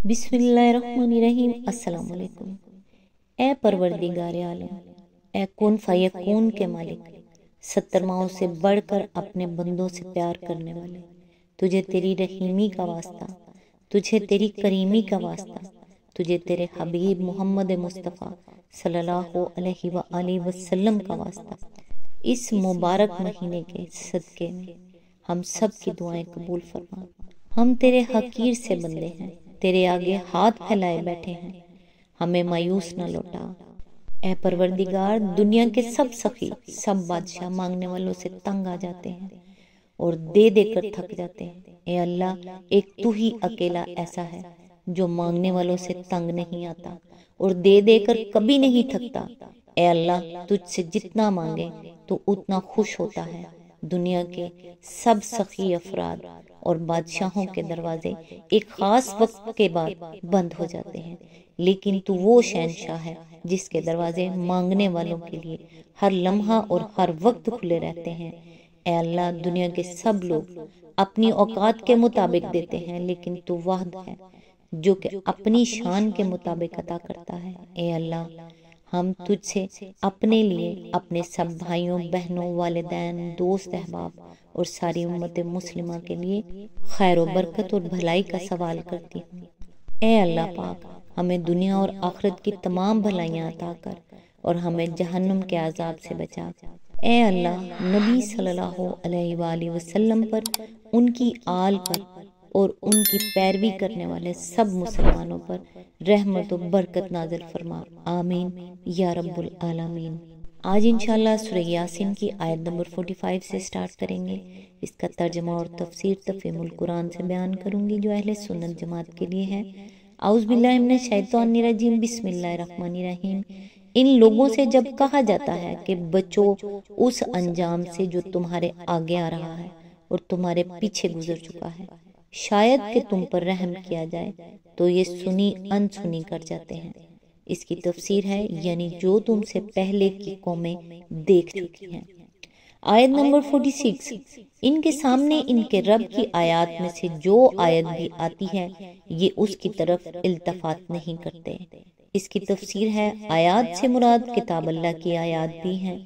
بسم اللہ الرحمن الرحیم۔ السلام علیکم۔ اے پروردگار عالم، اے کن فیکون کے مالک، 70 ماؤں سے بڑھ کر اپنے بندوں سے پیار کرنے والے، تجھے تیری رحیمی کا واسطہ، تجھے تیری کریمی کا واسطہ، تجھے تیرے حبیب محمد مصطفیٰ صلی اللہ علیہ وآلہ وسلم کا واسطہ، اس مبارک مہینے کے صدقے میں ہم سب کی دعائیں قبول فرما۔ ہم تیرے حقیر سے بندے ہیں، تیرے آگے ہاتھ پھیلائے بیٹھے ہیں، ہمیں مایوس نہ لوٹا۔ اے پروردگار، دنیا کے سب سخی، سب بادشاہ مانگنے والوں سے تنگ آ جاتے ہیں اور دے دے کر تھک جاتے ہیں۔ اے اللہ، ایک تو ہی اکیلا ایسا ہے جو مانگنے والوں سے تنگ نہیں آتا اور دے دے کر کبھی نہیں تھکتا۔ اے اللہ، تجھ سے جتنا مانگے تو اتنا خوش ہوتا ہے۔ دنیا کے سب سخی افراد اور بادشاہوں کے دروازے ایک خاص وقت کے بعد بند ہو جاتے ہیں، لیکن تو وہ شہنشاہ ہے جس کے دروازے مانگنے والوں کے لیے ہر لمحہ اور ہر وقت کھلے رہتے ہیں۔ اے اللہ، دنیا کے سب لوگ اپنی اوقات کے مطابق دیتے ہیں، لیکن تو واحد ہے جو کہ اپنی شان کے مطابق عطا کرتا ہے۔ اے اللہ، ہم تجھ سے اپنے لیے، اپنے سب بھائیوں بہنوں، والدین، دوست احباب اور ساری امت مسلمہ کے لیے خیر و برکت اور بھلائی کا سوال کرتی ہوں۔ اے اللہ پاک، ہمیں دنیا اور آخرت کی تمام بھلائیاں عطا کر اور ہمیں جہنم کے عذاب سے بچا۔ اے اللہ، نبی صلی اللہ علیہ وآلہ وسلم پر، ان کی آل پر اور ان کی پیروی کرنے والے سب مسلمانوں پر رحمت و برکت نازل فرما، آمین یا رب العالمین۔ آج انشاءاللہ سورہ یاسین کی آیت نمبر 45 سے سٹارٹ کریں گے۔ اس کا ترجمہ اور تفسیر تفہیم القرآن سے بیان کروں گی جو اہل سنت جماعت کے لیے ہے۔ اعوذ باللہ من الشیطان الرجیم، بسم اللہ الرحمن الرحیم۔ ان لوگوں سے جب کہا جاتا ہے کہ بچو اس انجام سے جو تمہارے آگے آ رہا ہے اور تمہارے پیچھے گزر چکا ہے، شاید کہ تم پر رحم کیا جائے، تو یہ سنی انسنی کر جاتے ہیں۔ اس کی تفسیر ہے یعنی جو تم سے پہلے کی قومیں دیکھ چکی ہیں۔ آیت نمبر 46، ان کے سامنے ان کے رب کی آیات میں سے جو آیت بھی آتی ہے یہ اس کی طرف التفات نہیں کرتے۔ اس کی تفسیر ہے، آیات سے مراد کتاب اللہ کی آیات بھی ہیں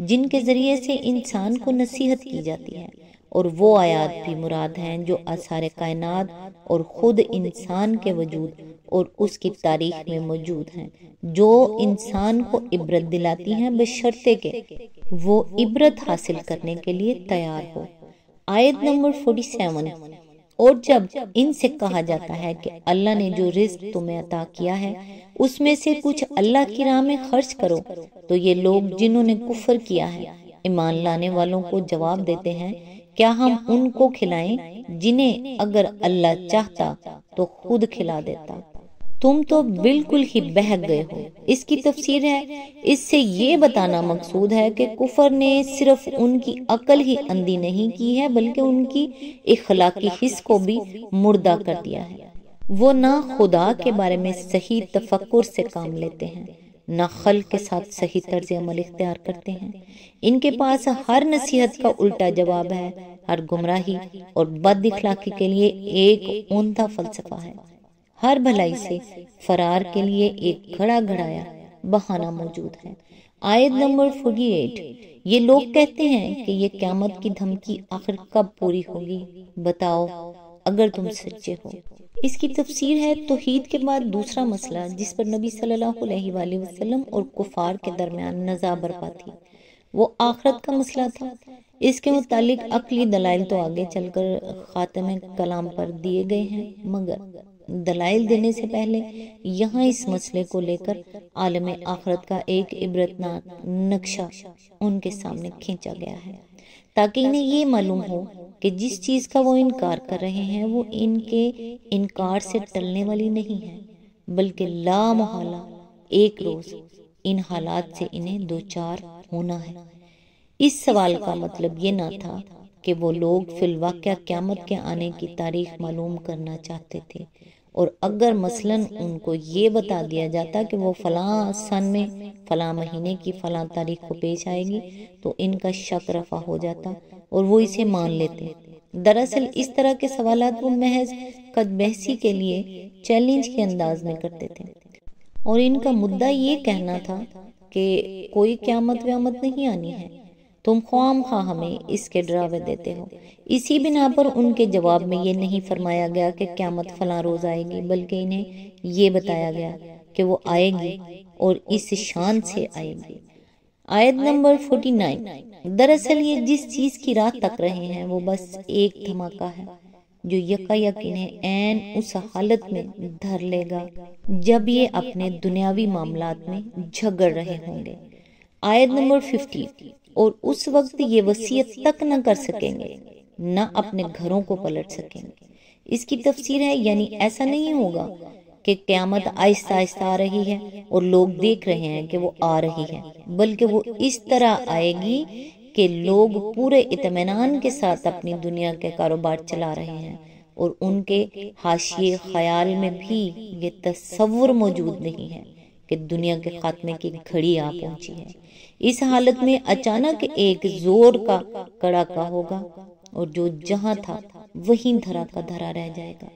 جن کے ذریعے سے انسان کو نصیحت کی جاتی ہے، اور وہ آیات بھی مراد ہیں جو آثار کائنات اور خود انسان کے وجود اور اس کی تاریخ میں موجود ہیں، جو انسان کو عبرت دلاتی ہیں بشرطے کہ وہ عبرت حاصل کرنے کے لیے تیار ہو۔ آیت نمبر 47، اور جب ان سے کہا جاتا ہے کہ اللہ نے جو رزق تمہیں عطا کیا ہے اس میں سے کچھ اللہ کی راہ میں خرچ کرو، تو یہ لوگ جنہوں نے کفر کیا ہے ایمان لانے والوں کو جواب دیتے ہیں، کیا ہم ان کو کھلائیں جنہیں اگر اللہ چاہتا تو خود کھلا دیتا؟ تم تو بالکل ہی بہک گئے ہو۔ اس کی تفسیر ہے، اس سے یہ بتانا مقصود ہے کہ کفر نے صرف ان کی عقل ہی اندھی نہیں کی ہے بلکہ ان کی اخلاقی حس کو بھی مردہ کر دیا ہے۔ وہ نہ خدا کے بارے میں صحیح تفکر سے کام لیتے ہیں، نہ خلق کے ساتھ صحیح طرز عمل اختیار کرتے ہیں۔ ان کے پاس ہر نصیحت کا الٹا جواب ہے، ہر گمراہی اور بد اخلاقی کے لیے ایک اوندا فلسفہ ہے، ہر بھلائی سے فرار کے لیے ایک گھڑا گھڑایا بہانہ موجود ہے۔ آیت نمبر 48، یہ لوگ کہتے ہیں کہ یہ قیامت کی دھمکی آخر کب پوری ہوگی، بتاؤ اگر تم سچے ہو۔ اس کی تفسیر ہے، توحید کے بعد دوسرا مسئلہ جس پر نبی صلی اللہ علیہ وآلہ وسلم اور کفار کے درمیان نزاع برپا تھی وہ آخرت کا مسئلہ تھا۔ اس کے متعلق عقلی دلائل تو آگے چل کر خاتم کلام پر دیے گئے ہیں، مگر دلائل دینے سے پہلے یہاں اس مسئلے کو لے کر عالم آخرت کا ایک عبرتناک نقشہ ان کے سامنے کھینچا گیا ہے، تاکہ انہیں یہ معلوم ہو کہ جس چیز کا وہ انکار کر رہے ہیں وہ ان کے انکار سے ٹلنے والی نہیں ہے، بلکہ لا محالہ ایک روز ان حالات سے انہیں دوچار ہونا ہے۔ اس سوال کا مطلب یہ نہ تھا کہ وہ لوگ فی الواقع قیامت کے آنے کی تاریخ معلوم کرنا چاہتے تھے، اور اگر مثلاً ان کو یہ بتا دیا جاتا کہ وہ فلاں سن میں فلاں مہینے کی فلاں تاریخ کو پیش آئے گی تو ان کا شک رفع ہو جاتا اور وہ اسے مان لیتے، دراصل اس طرح کے سوالات وہ محض قد بحثی کے لیے چیلنج کے انداز میں کرتے تھے، اور ان کا مدعا یہ کہنا تھا کہ کوئی قیامت ویامت نہیں آنی ہے، تم خواہ خواہ ہمیں اس کے ڈراوے دیتے ہو۔ اسی بنا پر ان کے جواب میں یہ نہیں فرمایا گیا کہ قیامت فلاں روز آئے گی، بلکہ انہیں یہ بتایا گیا کہ وہ آئے گی اور اس شان سے آئے گی۔ آیت نمبر 49۔ دراصل یہ جس چیز کی راہ تک رہے ہیں وہ بس ایک دھماکہ ہے جو یکا یک انہیں عین اس حالت میں دھر لے گا جب یہ اپنے دنیاوی معاملات میں جھگڑ رہے ہوں گے۔ آیت نمبر 50۔ اور اس وقت یہ وصیت تک نہ کر سکیں گے، نہ اپنے گھروں کو پلٹ سکیں گے۔ اس کی تفسیر ہے یعنی ایسا نہیں ہوگا کہ قیامت آہستہ آہستہ آ رہی ہے اور لوگ دیکھ رہے ہیں کہ وہ آ رہی ہے، بلکہ وہ اس طرح آئے گی کہ لوگ پورے اطمینان کے ساتھ اپنی دنیا کے کاروبار چلا رہے ہیں اور ان کے حاشیے خیال میں بھی یہ تصور موجود نہیں ہے کہ دنیا کے خاتمے کی گھڑی آ پہنچی ہے۔ اس حالت میں اچانک ایک زور کا کڑاکا ہوگا اور جو جہاں تھا وہیں دھرا کا دھرا رہ جائے گا۔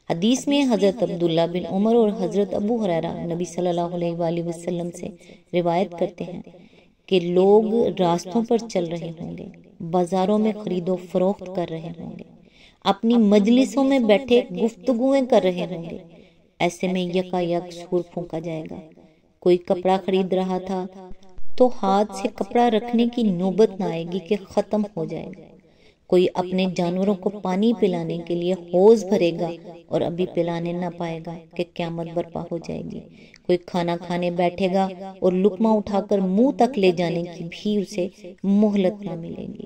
حدیث میں حضرت عبداللہ بن عمر اور حضرت ابو ہریرہ نبی صلی اللہ علیہ وآلہ وسلم سے روایت کرتے ہیں کہ لوگ راستوں پر چل رہے ہوں گے، بازاروں میں خرید و فروخت کر رہے ہوں گے، اپنی مجلسوں میں بیٹھے گفتگویں کر رہے ہوں گے۔ ایسے میں یکا یک سور پھونکا جائے گا۔ کوئی کپڑا خرید رہا تھا تو ہاتھ سے کپڑا رکھنے کی نوبت نہ آئے گی کہ ختم ہو جائے گا۔ کوئی اپنے جانوروں کو پانی پلانے کے لیے حوض بھرے گا اور ابھی پلانے نہ پائے گا کہ قیامت برپا ہو جائے گی۔ کوئی کھانا کھانے بیٹھے گا اور لقمہ اٹھا کر منہ تک لے جانے کی بھی اسے مہلت نہ ملے گی۔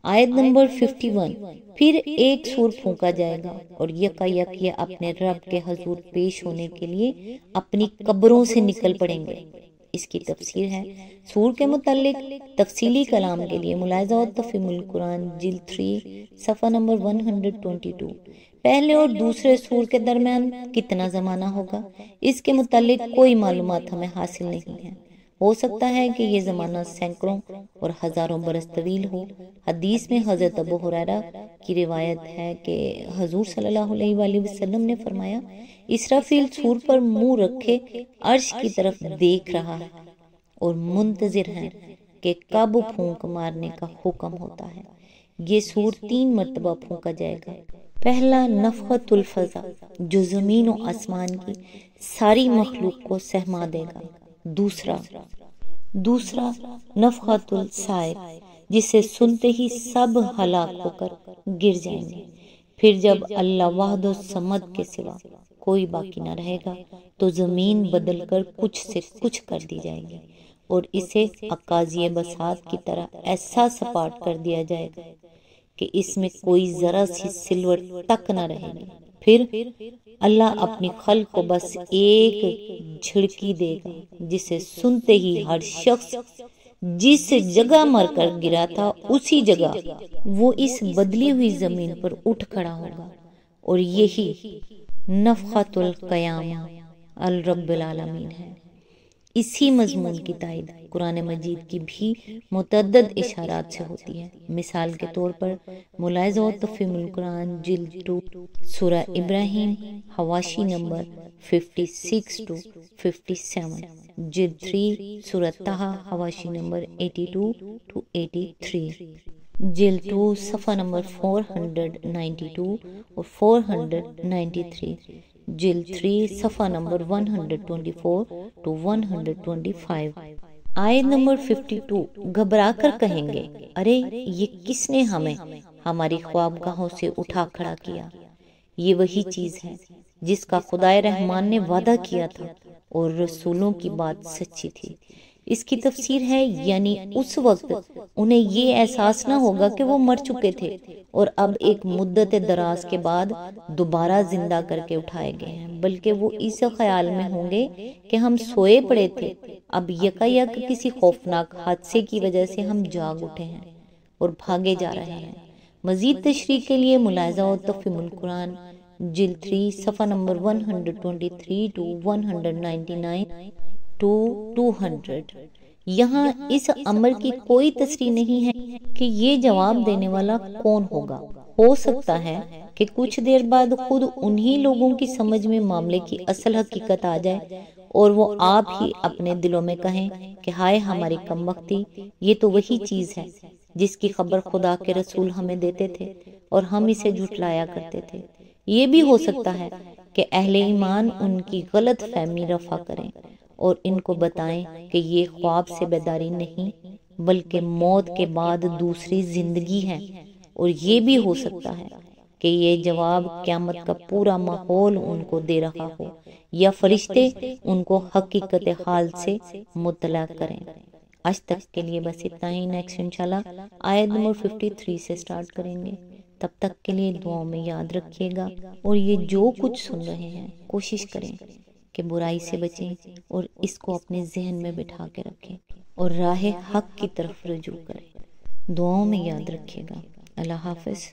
آیت نمبر 51۔ پھر ایک سور پھونکا جائے گا اور یکا یک یہ اپنے رب کے حضور پیش ہونے کے لیے اپنی قبروں سے نکل پڑیں گے۔ اس کی تفسیر ہے، سور کے متعلق تفصیلی کلام کے لیے ملاحظہ اور تفہیم القرآن جلد 3 صفحہ نمبر 122۔ پہلے اور دوسرے سور کے درمیان کتنا زمانہ ہوگا، اس کے متعلق کوئی معلومات ہمیں حاصل نہیں ہے۔ ہو سکتا ہے کہ یہ زمانہ سینکڑوں اور ہزاروں برس طویل ہو۔ حدیث میں حضرت ابو ہریرہ کی روایت ہے کہ حضور صلی اللہ علیہ وآلہ وسلم نے فرمایا، اسرافیل سور پر منہ رکھے عرش کی طرف دیکھ رہا ہے اور منتظر ہے کہ کب پھونک مارنے کا حکم ہوتا ہے۔ یہ سور 3 مرتبہ پھونکا جائے گا۔ پہلا نفخۃ الفزع جو زمین و آسمان کی ساری مخلوق کو سہما دے گا۔ دوسرا نفخۃ الصاعق جسے سنتے ہی سب ہلاک ہو کر گر جائیں گے۔ پھر جب اللہ وحدہ الصمد کے سوا کوئی باقی نہ رہے گا تو زمین بدل کر کچھ سے کچھ کر دی جائے گی اور اسے اکاذی بساط کی طرح ایسا سپاٹ کر دیا جائے گا کہ اس میں کوئی ذرا سی سلوٹ تک نہ رہے گی۔ پھر اللہ اپنی خلق کو بس ایک جھڑکی دے گا جسے سنتے ہی ہر شخص جس جگہ مر کر گرا تھا اسی جگہ وہ اس بدلی ہوئی زمین پر اٹھ کھڑا ہوگا، اور یہی نفخۃ القیامہ الرب العالمین ہے۔ اسی مضمون کی تائید قرآن مجید کی بھی متعدد اشارات سے ہوتی ہے۔ مثال کے طور پر ملاحظہ و تفہیم القرآن جلد 2 سورہ ابراہیم حواشی نمبر 56 to 57، جلد 3 سورہ طہ حواشی نمبر 82 to 83، جلد 2 صفحہ نمبر 492 اور 493، جلد 3 صفحہ نمبر 124 to 125۔ آیت نمبر 52۔ گھبرا کر کہیں گے، ارے یہ کس نے ہمیں ہماری خوابگاہوں سے اٹھا کھڑا کیا؟ یہ وہی چیز ہے جس کا خدائے رحمان نے وعدہ کیا تھا اور رسولوں کی بات سچی تھی۔ اس کی تفسیر ہے یعنی اس وقت انہیں یہ احساس نہ ہوگا کہ وہ مر چکے تھے اور اب ایک مدت دراز کے بعد دوبارہ زندہ کر کے اٹھائے گئے ہیں، بلکہ وہ اس خیال میں ہوں گے کہ ہم سوئے پڑے تھے، اب یکا یک کسی خوفناک حادثے کی وجہ سے ہم جاگ اٹھے ہیں اور بھاگے جا رہے ہیں۔ مزید تشریح کے لیے ملاحظہ و تفہیم القرآن جلد 3 صفحہ نمبر 123 to 199 to 200۔ یہاں اس امر کی کوئی تصریح نہیں ہے کہ یہ جواب دینے والا کون ہوگا۔ ہو سکتا ہے کہ کچھ دیر بعد خود انہی لوگوں کی سمجھ میں معاملے کی اصل حقیقت آ جائے اور وہ آپ ہی اپنے دلوں میں کہیں کہ ہائے ہماری کم بختی، یہ تو وہی چیز ہے جس کی خبر خدا کے رسول ہمیں دیتے تھے اور ہم اسے جھٹلایا کرتے تھے۔ یہ بھی ہو سکتا ہے کہ اہل ایمان ان کی غلط فہمی رفع کریں اور ان کو بتائیں کہ یہ خواب سے بیداری نہیں بلکہ موت کے بعد دوسری زندگی ہے، اور یہ بھی ہو سکتا ہے کہ یہ جواب قیامت کا پورا ماحول ان کو دے رہا ہو یا فرشتے ان کو حقیقت حال سے مطلع کریں۔ آج تک کے لیے بس اتنا ہی، نیکسٹ انشاءاللہ آیت نمبر 53 سے سٹارٹ کریں گے۔ تب تک کے لیے دعاؤں میں یاد رکھیے گا، اور یہ جو کچھ سن رہے ہیں کوشش کریں کہ برائی سے بچیں اور اس کو اپنے ذہن میں بٹھا کے رکھیں اور راہ حق کی طرف رجوع کریں۔ دعاؤں میں یاد رکھیے گا۔ اللہ حافظ۔